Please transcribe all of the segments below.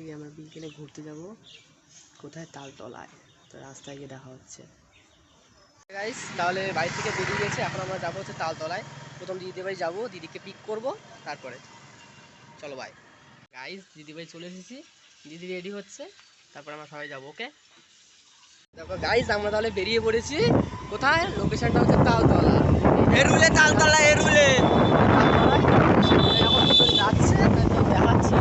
আজকে আমরা বিকেলে ঘুরতে যাব কোথায়, তালতলায়। তো রাস্তায় গিয়ে দেখা হচ্ছে গাইস। তাহলে বাড়ি থেকে বেরিয়ে গেছে, এখন আমরা যাবো হচ্ছে তালতলায়। প্রথম দিদিদের বাড়ি যাবো, দিদিকে পিক করব, তারপরে চলো বাই। গাইস দিদিভাই চলে এসেছি, দিদি রেডি হচ্ছে, তারপর আমরা সবাই যাবো। ওকে দেখো গাইস, আমরা তাহলে বেরিয়ে পড়েছি। কোথায়? লোকেশনটা হচ্ছে তালতলা, এরুলে তালতলা, এরুলে এখন যাচ্ছে, দেখাচ্ছি।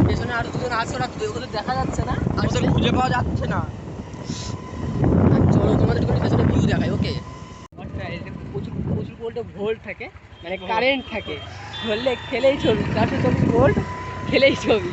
পেছনে আরো দুজন আছে, ওদের দেখা যাচ্ছে না, আর ওদের খুঁজে পাওয়া যাচ্ছে না। চলো তোমাদের পেছনে ভিউ দেখাই। ওকে প্রচুর প্রচুর ভোল্ট থাকে, মানে কারেন্ট থাকে, ধরলে খেলেই ছবি, 424 ভোল্ট খেলেই ছবি।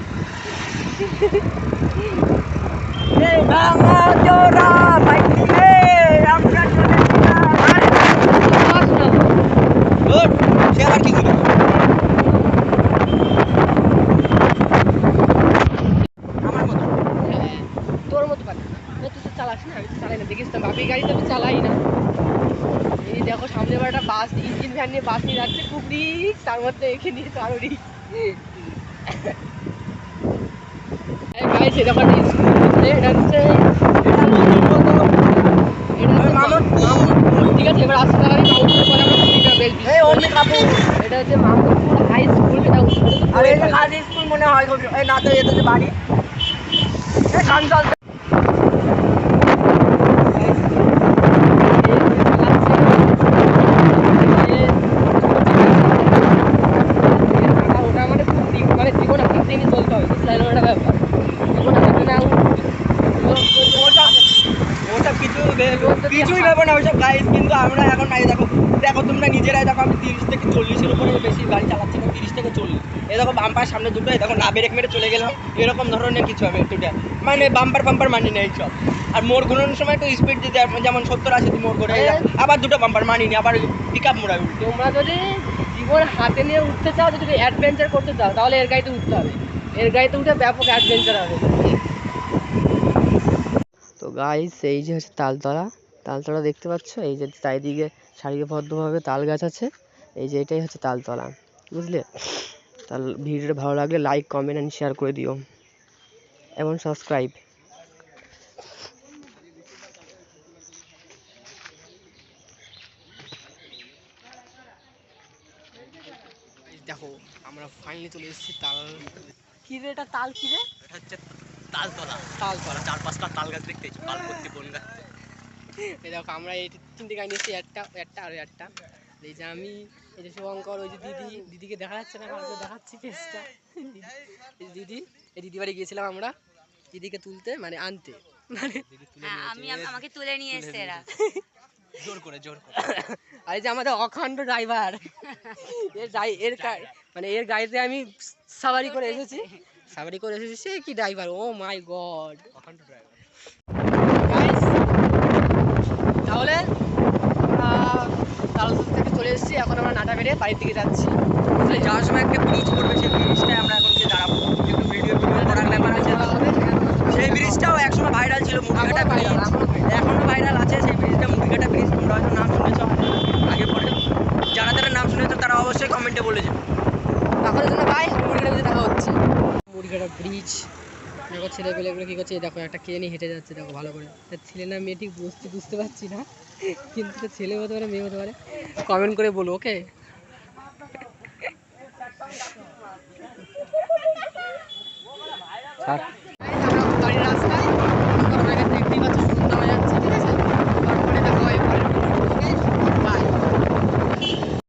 তোর মতো পারি তুই তো চালাস না, আমি তো চালাই না, দেখিস তো বাপি গাড়ি তো আমি চালাই না। এই দেখো সামনে আবার একটা বাস, ইঞ্জিন ভ্যান নিয়ে বাস নিয়ে যাচ্ছে, খুব রিস্ক, তার মধ্যে এখানে নিয়ে তো আরো রিস্ক। গাইস এটা একটা স্কুল, এটা হচ্ছে ঠিক আছে। এবার আসতে পারি এটা হচ্ছে মামুদপুর হাই স্কুল, এটা স্কুল মনে হয় না, তো এটা যে বাড়ি কাঞ্চল। কিছুই ব্যাপার না ওইসব গাইস, কিন্তু আমরা এখন নাই। দেখো দেখো তোমরা নিজেরাই দেখো, আমি 30 থেকে 40-এর উপরে বেশি গাড়ি চালাচ্ছি না, 30 থেকে 40। এই দেখো বাম্পার সামনে দুটো, দেখো না ব্রেক মেরে চলে গেলাম, এরকম ধরনের কিছু আমি একটু মানে বাম্পার মানি না এইসব। আর মোড় ঘুরানোর সময় একটু স্পিড দিতে, যেমন 70-80 মোড় করে, আবার দুটো বাম্পার মানিনি, আবার পিক আপ মোড়াই। তোমরা যদি জীবন হাতে নিয়ে উঠতে চাও, যদি অ্যাডভেঞ্চার করতে চাও, তাহলে এর গাড়িতে উঠতে হবে। এর গাড়িতে উঠে ব্যাপক অ্যাডভেঞ্চার হবে। তো গাইস এই যে হচ্ছে তালতলা দেখতে পাচ্ছ, এই যে চারিদিকে সারিবদ্ধভাবে তাল গাছ আছে, এই যে এটাই হচ্ছে তালতলা, বুঝলে? তাহলে ভিডিওটা ভালো লাগলে লাইক, কমেন্ট অ্যান্ড শেয়ার করে দিও এবং সাবস্ক্রাইব। দেখো আমরা ফাইনালি চলে এসেছি কি রে, এটা তাল কি রে? এটা হচ্ছে তালতলা, 4-5টা তাল গাছ দেখতে পাচ্ছি, পার্বতী বন গাছ। এই দেখো আমরা এই 3টে গাড়ি নিয়েছি, একটা আর একটা। এই যে আমি, এই যে শুভঙ্কর, ওই যে দিদিকে দেখা যাচ্ছে না, কালকে দেখাচ্ছি ফেসটা। দিদি বাড়ি গিয়েছিলাম আমরা দিদিকে তুলতে, মানে আনতে, মানে আমাকে তুলে নিয়ে এসেছে এরা জোর করে। আর এই যে আমাদের অখণ্ড ড্রাইভার, মানে এর গাড়িতে আমি সাবারি করে এসেছি, সে কি ড্রাইভার, ও মাই গড, অখণ্ড ড্রাইভার। তাহলে তালতলা থেকে চলে এসেছি, এখন আমরা নাটা বেড়ে বাড়ির দিকে যাচ্ছি। যাওয়ার সময় একটা ব্রিজ পড়বে, সেই ব্রিজটায় আমরা এখন গিয়ে দাঁড়াবো, একটু ভিডিও করার ব্যাপার আছে। সেই ব্রিজটাও একসময় ভাইরাল ছিল, মুড়িঘাটা ব্রিজ, এখনো ভাইরাল আছে সেই ব্রিজটা, মুড়িঘাটা ব্রিজ। তোমরা হয়তো নাম শুনেছো আগে পরে, যারা নাম শুনেছো তারা অবশ্যই কমেন্টে বলে যাবে। তাহলে জন্য ভাই মুড়িঘাটা ব্রিজে দেখা হচ্ছে। মুড়িঘাটা ব্রিজ দেখো, ছেলেপেলেগুলো কী করছে, দেখো একটা কে নিয়ে হেঁটে যাচ্ছে, দেখো ভালো করে। ছেলে না মেয়ে ঠিক বুঝতে পারছি না, কিন্তু ছেলে হতে পারে, মেয়ে হতে পারে, কমেন্ট করে বলো। ওকে।